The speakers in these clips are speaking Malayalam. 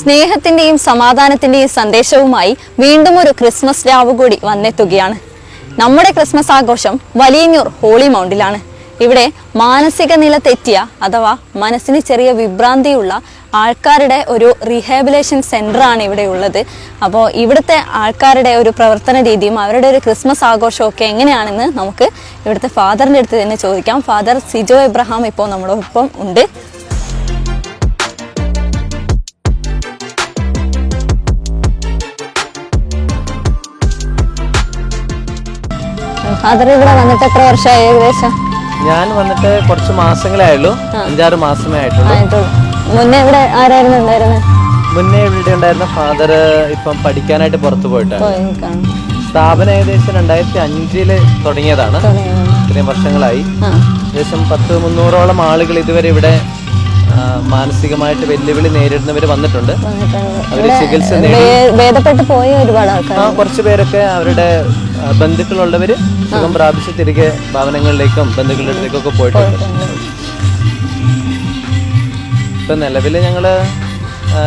സ്നേഹത്തിന്റെയും സമാധാനത്തിന്റെയും സന്ദേശവുമായി വീണ്ടും ഒരു ക്രിസ്മസ് രാവ് കൂടി വന്നെത്തുകയാണ്. നമ്മുടെ ക്രിസ്മസ് ആഘോഷം വലിയന്നൂർ ഹോളി മൗണ്ടിലാണ്. ഇവിടെ മാനസിക നില തെറ്റിയ അഥവാ മനസ്സിന് ചെറിയ വിഭ്രാന്തിയുള്ള ആൾക്കാരുടെ ഒരു റീഹാബിലേഷൻ സെന്റർ ആണ് ഇവിടെ ഉള്ളത്. അപ്പോൾ ഇവിടുത്തെ ആൾക്കാരുടെ ഒരു പ്രവർത്തന രീതിയും അവരുടെ ഒരു ക്രിസ്മസ് ആഘോഷവും ഒക്കെ എങ്ങനെയാണെന്ന് നമുക്ക് ഇവിടുത്തെ ഫാദറിന്റെ അടുത്ത് തന്നെ ചോദിക്കാം. ഫാദർ സിജോ എബ്രഹാം ഇപ്പോൾ നമ്മളോടൊപ്പം ഉണ്ട്. ഫാദർ ഇവിടെ വന്നിട്ട് എത്ര വർഷമായി ഏകദേശം? ഞാൻ വന്നിട്ട് കുറച്ച് മാസങ്ങളേ ആയുള്ളൂ, 5-6 മാസമേ ആയിട്ടുള്ളൂ. മുന്നേ ഇവിടെ ആരായിരുന്നു ഉണ്ടായിരുന്നത്? മുന്നേ ഇവിടെ ഉണ്ടായിരുന്ന ഫാദർ ഇപ്പം പഠിക്കാനായിട്ട് പുറത്തു പോയിട്ടാണ്. സ്ഥാപനം ഏകദേശം 2005 തുടങ്ങിയതാണ്. ഇത്രയും വർഷങ്ങളായി. ഏകദേശം 100-300ഓളം ആളുകൾ ഇതുവരെ ഇവിടെ മാനസികമായിട്ട് വെല്ലുവിളി നേരിടുന്നവർ വന്നിട്ടുണ്ട്. അവര് ചികിത്സ ഭേദപ്പെട്ടു പോയ ഒരുപാട് ആൾക്കാർ, കുറച്ചു പേരൊക്കെ അവരുടെ ബന്ധുക്കളുള്ളവര് സുഖം പ്രാപിച്ച് തിരികെ ഭവനങ്ങളിലേക്കും ബന്ധുക്കളുടെ അടുത്തേക്കൊക്കെ പോയിട്ടുണ്ട്. ഇപ്പൊ നിലവില് ഞങ്ങള്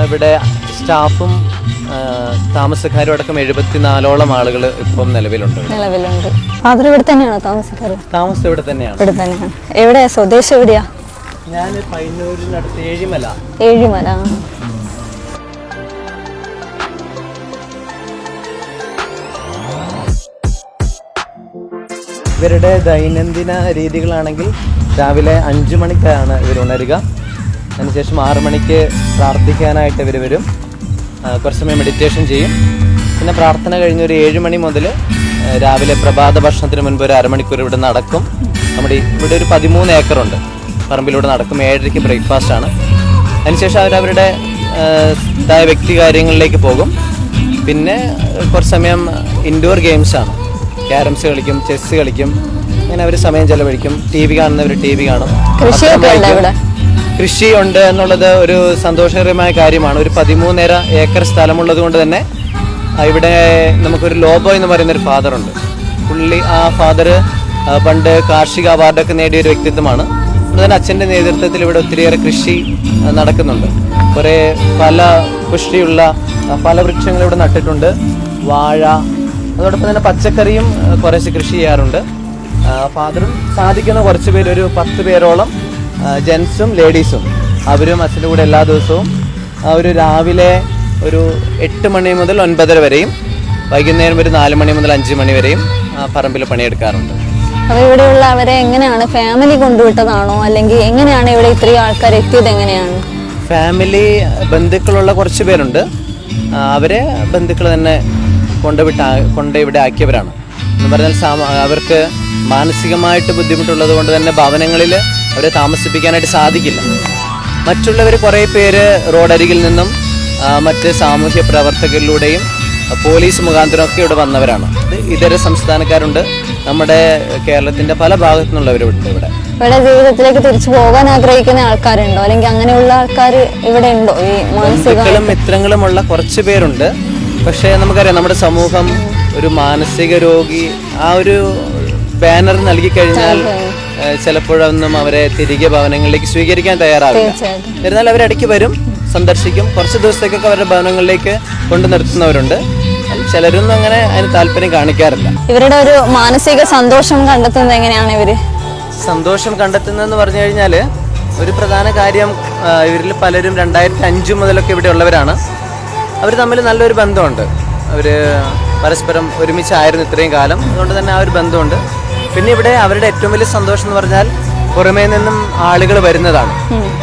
ഇവിടെ സ്റ്റാഫും താമസക്കാരും അടക്കം 74ഓളം ആളുകൾ ഇപ്പം നിലവിലുണ്ട്. ഫാദർ ഇവിടെ തന്നെയാണോ താമസക്കാര്? താമസം ഇവിടെ തന്നെയാണ്. എവിടെയാ സ്വദേശം? എവിടെയാ? ഞാൻ പയ്യന്നൂരിനടുത്ത് ഏഴിമല. ഇവരുടെ ദൈനംദിന രീതികളാണെങ്കിൽ രാവിലെ 5 മണിക്കാണ് ഇവർ ഉണരുക. അതിനുശേഷം 6 മണിക്ക് പ്രാർത്ഥിക്കാനായിട്ട് ഇവർ വരും. കുറച്ച് സമയം മെഡിറ്റേഷൻ ചെയ്യും. പിന്നെ പ്രാർത്ഥന കഴിഞ്ഞ് ഒരു 7 മണി മുതൽ രാവിലെ പ്രഭാത ഭക്ഷണത്തിന് മുൻപ് ഒരു അരമണിക്കൂർ ഇവിടെ നടക്കും. നമ്മുടെ ഇവിടെ ഒരു 13 ഏക്കറുണ്ട്, പറമ്പിലൂടെ നടക്കും. 7:30 ബ്രേക്ക്ഫാസ്റ്റ് ആണ്. അതിനുശേഷം അവരവരുടെ വ്യക്തി കാര്യങ്ങളിലേക്ക് പോകും. പിന്നെ കുറച്ച് സമയം ഇൻഡോർ ഗെയിംസാണ്. ക്യാരംസ് കളിക്കും, ചെസ് കളിക്കും. അങ്ങനെ അവർ സമയം ചെലവഴിക്കും. TV കാണുന്നവർ TV കാണും. കൃഷി ഉണ്ട് എന്നുള്ളത് ഒരു സന്തോഷകരമായ കാര്യമാണ്. ഒരു 13 ഏക്കർ സ്ഥലമുള്ളത് കൊണ്ട് തന്നെ ഇവിടെ നമുക്കൊരു ലോബോ എന്ന് പറയുന്നൊരു ഫാദറുണ്ട്. ആ ഫാദർ പണ്ട് കാർഷിക അവാർഡൊക്കെ നേടിയ ഒരു വ്യക്തിത്വമാണ്. അതുപോലെ അച്ഛൻ്റെ നേതൃത്വത്തിൽ ഇവിടെ ഒത്തിരിയേറെ കൃഷി നടക്കുന്നുണ്ട്. കുറേ പുഷ്ടിയുള്ള പല വൃക്ഷങ്ങൾ ഇവിടെ നട്ടിട്ടുണ്ട്. വാഴ, അതോടൊപ്പം തന്നെ പച്ചക്കറിയും കുറേശ്ശെ കൃഷി ചെയ്യാറുണ്ട്. ഫാദറും സാധിക്കുന്ന കുറച്ച് പേര്, ഒരു 10 പേരോളം ജെൻസും ലേഡീസും, അവരും അച്ഛൻ്റെ കൂടെ എല്ലാ ദിവസവും ഒരു രാവിലെ ഒരു 8 മണി മുതൽ 9:30 വരെയും വൈകുന്നേരം ഒരു 4 മണി മുതൽ 5 മണി വരെയും പറമ്പിൽ പണിയെടുക്കാറുണ്ട്. അപ്പോൾ ഇവിടെയുള്ള അവരെ എങ്ങനെയാണ്? ഫാമിലി കൊണ്ടുവിട്ടതാണോ അല്ലെങ്കിൽ എങ്ങനെയാണ് ഇവിടെ ഇത്രയും ആൾക്കാർ എത്തിയത്? എങ്ങനെയാണ്? ഫാമിലി ബന്ധുക്കളുള്ള കുറച്ച് പേരുണ്ട്. അവരെ ബന്ധുക്കൾ തന്നെ കൊണ്ട് ഇവിടെ ആക്കിയവരാണ്. എന്ന് പറഞ്ഞാൽ അവർക്ക് മാനസികമായിട്ട് ബുദ്ധിമുട്ടുള്ളത് കൊണ്ട് തന്നെ ഭവനങ്ങളിൽ അവരെ താമസിപ്പിക്കാനായിട്ട് സാധിക്കില്ല. മറ്റുള്ളവർ കുറേ പേര് റോഡരികിൽ നിന്നും മറ്റ് സാമൂഹ്യ പ്രവർത്തകരിലൂടെയും പോലീസ് മുഖാന്തരമൊക്കെ ഇവിടെ വന്നവരാണ്. ഇതര സംസ്ഥാനക്കാരുണ്ട്. നമ്മുടെ കേരളത്തിന്റെ പല ഭാഗത്തു നിന്നുള്ളവരുണ്ട്. ഇവിടെ ജീവിതത്തിലേക്ക് തിരിച്ചു പോകാൻ ആഗ്രഹിക്കുന്ന ആൾക്കാരുണ്ടോ അല്ലെങ്കിൽ അങ്ങനെയുള്ള ആൾക്കാർ ഇവിടെ ഉണ്ടോ? ഈ ബന്ധുക്കളും മിത്രങ്ങളുമുള്ള കുറച്ച് പേരുണ്ട്. പക്ഷേ നമുക്കറിയാം, നമ്മുടെ സമൂഹം ഒരു മാനസിക രോഗി ആ ഒരു ബാനർ നൽകി കഴിഞ്ഞാൽ ചിലപ്പോഴൊന്നും അവരെ തിരികെ ഭവനങ്ങളിലേക്ക് സ്വീകരിക്കാൻ തയ്യാറാവില്ല. എന്നാൽ അവരിടയ്ക്ക് വരും, സന്ദർശിക്കും. കുറച്ച് ദിവസത്തേക്കൊക്കെ അവരുടെ ഭവനങ്ങളിലേക്ക് കൊണ്ടു നിർത്തുന്നവരുണ്ട്. ചിലരൊന്നും അങ്ങനെ അതിന് താല്പര്യം കാണിക്കാറില്ല. ഇവരുടെ ഒരു മാനസിക സന്തോഷം കണ്ടെത്തുന്നത് എങ്ങനെയാണ്? ഇവര് സന്തോഷം കണ്ടെത്തുന്നതെന്ന് പറഞ്ഞു കഴിഞ്ഞാൽ ഒരു പ്രധാന കാര്യം, ഇവരിൽ പലരും 2005 മുതലൊക്കെ ഇവിടെ ഉള്ളവരാണ്. അവർ തമ്മിൽ നല്ലൊരു ബന്ധമുണ്ട്. അവർ പരസ്പരം ഒരുമിച്ചായിരുന്നു ഇത്രയും കാലം. അതുകൊണ്ട് തന്നെ ആ ഒരു ബന്ധമുണ്ട്. പിന്നെ ഇവിടെ അവരുടെ ഏറ്റവും വലിയ സന്തോഷം എന്ന് പറഞ്ഞാൽ പുറമേ നിന്നും ആളുകൾ വരുന്നതാണ്.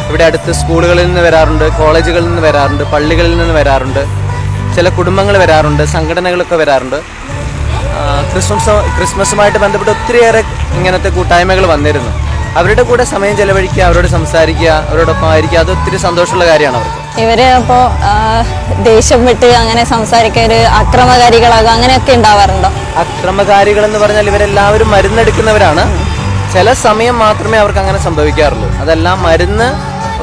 ഇവിടെ അടുത്ത് സ്കൂളുകളിൽ നിന്ന് വരാറുണ്ട്, കോളേജുകളിൽ നിന്ന് വരാറുണ്ട്, പള്ളികളിൽ നിന്ന് വരാറുണ്ട്, ചില കുടുംബങ്ങൾ വരാറുണ്ട്, സംഘടനകളൊക്കെ വരാറുണ്ട്. ക്രിസ്മസുമായിട്ട് ബന്ധപ്പെട്ട് ഒത്തിരിയേറെ ഇങ്ങനത്തെ കൂട്ടായ്മകൾ വന്നിരുന്നു. അവരുടെ കൂടെ സമയം ചെലവഴിക്കുക, അവരോട് സംസാരിക്കുക, അവരോടൊപ്പം ആയിരിക്കുക, അത് ഒത്തിരി സന്തോഷമുള്ള കാര്യമാണ് അവർക്ക്. ഇവര് അപ്പോ ദേഷ്യം വിട്ട് അങ്ങനെ സംസാരിക്കാൻ അക്രമകാരികളാകുക അങ്ങനെയൊക്കെ ഉണ്ടാവാറുണ്ടോ? അക്രമകാരികൾ എന്ന് പറഞ്ഞാൽ ഇവരെല്ലാവരും മരുന്നെടുക്കുന്നവരാണ്. ചില സമയം മാത്രമേ അവർക്ക് അങ്ങനെ സംഭവിക്കാറുള്ളൂ. അതെല്ലാം മരുന്ന്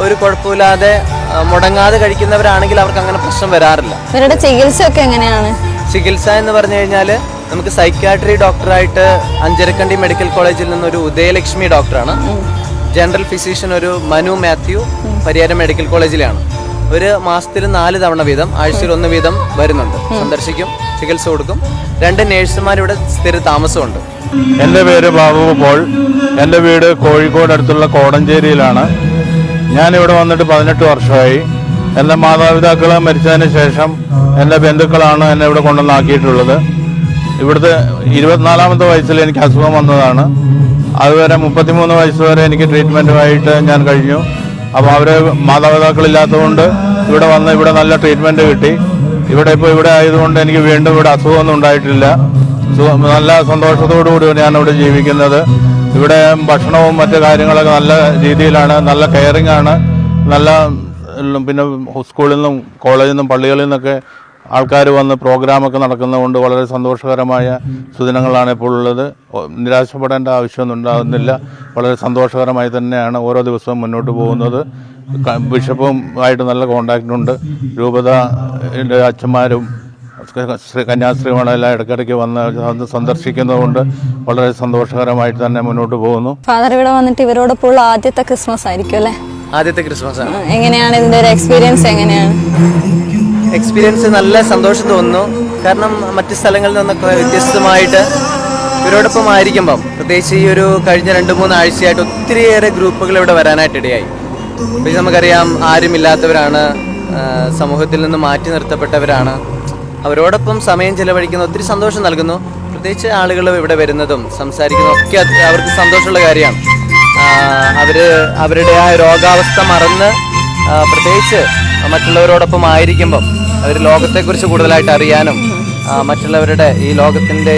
ഒരു കുഴപ്പമില്ലാതെ മുടങ്ങാതെ കഴിക്കുന്നവരാണെങ്കിൽ അവർക്ക് അങ്ങനെ പ്രശ്നം വരാറില്ല. ഇവരുടെ ചികിത്സയൊക്കെ എങ്ങനെയാണ്? ചികിത്സ എന്ന് പറഞ്ഞു കഴിഞ്ഞാൽ നമുക്ക് സൈക്യാട്രി ഡോക്ടറായിട്ട് അഞ്ചരക്കണ്ടി മെഡിക്കൽ കോളേജിൽ നിന്നൊരു ഉദയലക്ഷ്മി ഡോക്ടറാണ്. ജനറൽ ഫിസിഷ്യൻ ഒരു മനു മാത്യു പരിയാരം മെഡിക്കൽ കോളേജിലാണ്. ഒരു മാസത്തിൽ 4 തവണ വീതം, ആഴ്ചയിൽ 1 വീതം വരുന്നുണ്ട്, സന്ദർശിക്കും, ചികിത്സ കൊടുക്കും. 2 നേഴ്സുമാർ ഇവിടെ സ്ഥിര താമസമുണ്ട്. എൻ്റെ പേര് ബാബു പോൾ. എൻ്റെ വീട് കോഴിക്കോട് അടുത്തുള്ള കോടഞ്ചേരിയിലാണ്. ഞാനിവിടെ വന്നിട്ട് 18 വർഷമായി. എൻ്റെ മാതാപിതാക്കൾ മരിച്ചതിന് ശേഷം എൻ്റെ ബന്ധുക്കളാണ് എന്നെ ഇവിടെ കൊണ്ടുവന്നാക്കിയിട്ടുള്ളത്. ഇവിടുത്തെ 24ാമത്തെ വയസ്സിൽ എനിക്ക് അസുഖം വന്നതാണ്. അതുവരെ 33 വയസ്സ് വരെ എനിക്ക് ട്രീറ്റ്മെൻറ്റുമായിട്ട് ഞാൻ കഴിഞ്ഞു. അപ്പോൾ അവർ മാതാപിതാക്കളില്ലാത്തതുകൊണ്ട് ഇവിടെ നല്ല ട്രീറ്റ്മെൻറ്റ് കിട്ടി. ഇവിടെ ആയതുകൊണ്ട് എനിക്ക് വീണ്ടും ഇവിടെ അസുഖമൊന്നും ഉണ്ടായിട്ടില്ല. നല്ല സന്തോഷത്തോടു കൂടി ഞാനിവിടെ ജീവിക്കുന്നത്. ഇവിടെ ഭക്ഷണവും മറ്റു കാര്യങ്ങളൊക്കെ നല്ല രീതിയിലാണ്, നല്ല കെയറിങ് ആണ്. പിന്നെ സ്കൂളിൽ നിന്നും കോളേജിൽ നിന്നും പള്ളികളിൽ നിന്നൊക്കെ ആൾക്കാർ വന്ന് പ്രോഗ്രാമൊക്കെ നടക്കുന്നതുകൊണ്ട് വളരെ സന്തോഷകരമായ സുദിനങ്ങളാണ് ഇപ്പോൾ ഉള്ളത്. നിരാശപ്പെടേണ്ട ആവശ്യമൊന്നും ഉണ്ടാകുന്നില്ല. വളരെ സന്തോഷകരമായി തന്നെയാണ് ഓരോ ദിവസവും മുന്നോട്ട് പോകുന്നത്. ബിഷപ്പുമായിട്ട് നല്ല കോണ്ടാക്റ്റുണ്ട്. രൂപത അച്ഛന്മാരും കന്യാസ്ത്രീകളെല്ലാം ഇടയ്ക്കിടയ്ക്ക് വന്ന് സന്ദർശിക്കുന്നതുകൊണ്ട് വളരെ സന്തോഷകരമായിട്ട് തന്നെ മുന്നോട്ട് പോകുന്നു. ഫാദർ ഇവിടെ വന്നിട്ട് ഇവരോടൊപ്പം ഉള്ള ആദ്യത്തെ ക്രിസ്മസ് ആയിരിക്കും അല്ലേ? ആദ്യത്തെ ക്രിസ്മസ് ആണ്. എങ്ങനെയാണ് ഇതിന്റെ ഒരു എക്സ്പീരിയൻസ്? എങ്ങനെയാണ് എക്സ്പീരിയൻസ്? നല്ല സന്തോഷം തോന്നുന്നു. കാരണം മറ്റ് സ്ഥലങ്ങളിൽ നിന്നൊക്കെ വ്യത്യസ്തമായിട്ട് ഇവരോടൊപ്പം ആയിരിക്കുമ്പം, പ്രത്യേകിച്ച് ഈ ഒരു കഴിഞ്ഞ 2-3 ആഴ്ചയായിട്ട് ഒത്തിരിയേറെ ഗ്രൂപ്പുകൾ ഇവിടെ വരാനായിട്ട് ഇടയായി. പിന്നെ നമുക്കറിയാം, ആരുമില്ലാത്തവരാണ്, സമൂഹത്തിൽ നിന്ന് മാറ്റി നിർത്തപ്പെട്ടവരാണ്. അവരോടൊപ്പം സമയം ചെലവഴിക്കുന്ന ഒത്തിരി സന്തോഷം നൽകുന്നു. പ്രത്യേകിച്ച് ആളുകൾ ഇവിടെ വരുന്നതും സംസാരിക്കുന്നതും ഒക്കെ അവർക്ക് സന്തോഷമുള്ള കാര്യമാണ്. അവരുടെ ആ രോഗാവസ്ഥ മറന്ന് പ്രത്യേകിച്ച് മറ്റുള്ളവരോടൊപ്പം ആയിരിക്കുമ്പം അവർ ലോകത്തെക്കുറിച്ച് കൂടുതലായിട്ട് അറിയാനും മറ്റുള്ളവരുടെ ഈ ലോകത്തിൻ്റെ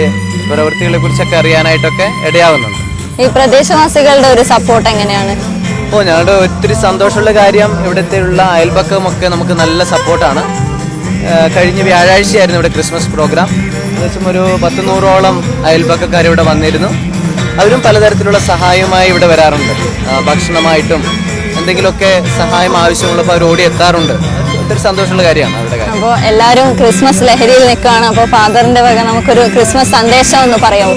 പ്രവൃത്തികളെ കുറിച്ചൊക്കെ അറിയാനായിട്ടൊക്കെ ഇടയാവുന്നുണ്ട്. ഈ പ്രദേശവാസികളുടെ ഒരു സപ്പോർട്ട് എങ്ങനെയാണ്? ഞങ്ങളുടെ ഒത്തിരി സന്തോഷമുള്ള കാര്യം, ഇവിടുത്തെ ഉള്ള അയൽപക്കമൊക്കെ നമുക്ക് നല്ല സപ്പോർട്ടാണ്. കഴിഞ്ഞ വ്യാഴാഴ്ചയായിരുന്നു ഇവിടെ ക്രിസ്മസ് പ്രോഗ്രാം. ഏകദേശം ഒരു 100-100ഓളം അയൽപക്കക്കാർ ഇവിടെ വന്നിരുന്നു. അവരും പലതരത്തിലുള്ള സഹായവുമായി ഇവിടെ വരാറുണ്ട്. ഭക്ഷണമായിട്ടും എന്തെങ്കിലുമൊക്കെ സഹായം ആവശ്യമുള്ളപ്പോൾ അവർ ഓടി എത്താറുണ്ട്. ഒത്തിരി സന്തോഷമുള്ള കാര്യമാണ് അവരുടെ കാര്യം. അപ്പോൾ എല്ലാവരും ക്രിസ്മസ് ലഹരിയിൽ നിൽക്കുകയാണ്. അപ്പോൾ ഫാദറിന്റെ വക നമുക്കൊരു ക്രിസ്മസ് സന്ദേശം ഒന്ന് പറയാമോ?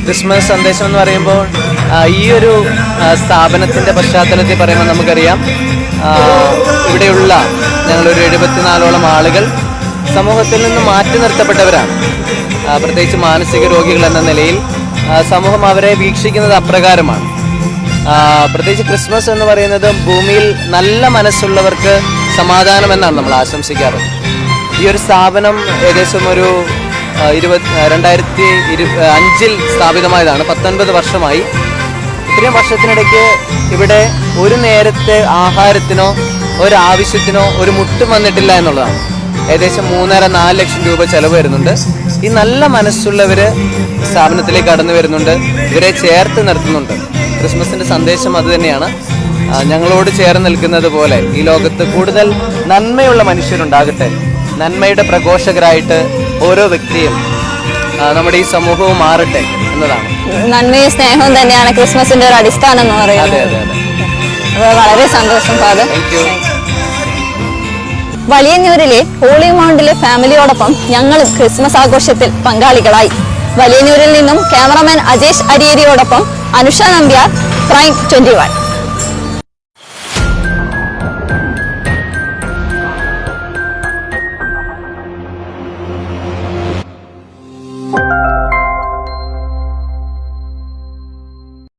ക്രിസ്മസ് സന്ദേശം എന്ന് പറയുമ്പോൾ ഈ ഒരു സ്ഥാപനത്തിൻ്റെ പശ്ചാത്തലത്തിൽ പറയുമ്പോൾ നമുക്കറിയാം, ഇവിടെയുള്ള ഞങ്ങളൊരു 74ഓളം ആളുകൾ സമൂഹത്തിൽ നിന്ന് മാറ്റി നിർത്തപ്പെട്ടവരാണ്. പ്രത്യേകിച്ച് മാനസിക രോഗികൾ എന്ന നിലയിൽ സമൂഹം അവരെ വീക്ഷിക്കുന്നത് അപ്രകാരമാണ്. പ്രത്യേകിച്ച് ക്രിസ്മസ് എന്ന് പറയുന്നത് ഭൂമിയിൽ നല്ല മനസ്സുള്ളവർക്ക് സമാധാനം എന്നാണ് നമ്മൾ ആശംസിക്കാറ്. ഈ ഒരു സ്ഥാപനം ഏകദേശം ഒരു 2005 സ്ഥാപിതമായതാണ്. 19 വർഷമായി. ഇത്രയും വർഷത്തിനിടയ്ക്ക് ഇവിടെ ഒരു നേരത്തെ ആഹാരത്തിനോ ഒരാവശ്യത്തിനോ ഒരു മുട്ടും വന്നിട്ടില്ല എന്നുള്ളതാണ്. ഏകദേശം 3.5-4 ലക്ഷം രൂപ ചെലവ് വരുന്നുണ്ട്. ഈ നല്ല മനസ്സുള്ളവർ സ്ഥാപനത്തിലേക്ക് കടന്നു വരുന്നുണ്ട്, ഇവരെ ചേർത്ത് നിർത്തുന്നുണ്ട്. ക്രിസ്മസിൻ്റെ സന്ദേശം അതുതന്നെയാണ്. ഞങ്ങളോട് ചേർന്ന് നിൽക്കുന്നത് പോലെ ഈ ലോകത്ത് കൂടുതൽ നന്മയുള്ള മനുഷ്യരുണ്ടാകട്ടെ. നന്മയുടെ പ്രഘോഷകരായിട്ട് ഓരോ വ്യക്തിയും നമ്മുടെ ഈ സമൂഹവും മാറട്ടെ എന്നതാണ്. നന്മയും സ്നേഹവും തന്നെയാണ് ക്രിസ്മസിന്റെ ഒരു അടിസ്ഥാനം എന്ന് പറയുന്നത്. അതെ. വളരെ സന്തോഷം ഫാദർ. വലിയന്നൂരിലെ ഹോളി മൗണ്ടിലെ ഫാമിലിയോടൊപ്പം ഞങ്ങളും ക്രിസ്മസ് ആഘോഷത്തിൽ പങ്കാളികളായി. വലിയന്നൂരിൽ നിന്നും ക്യാമറമാൻ അജേഷ് അരിയേരിയോടൊപ്പം അനുഷ നമ്പ്യാർ, പ്രൈം 21.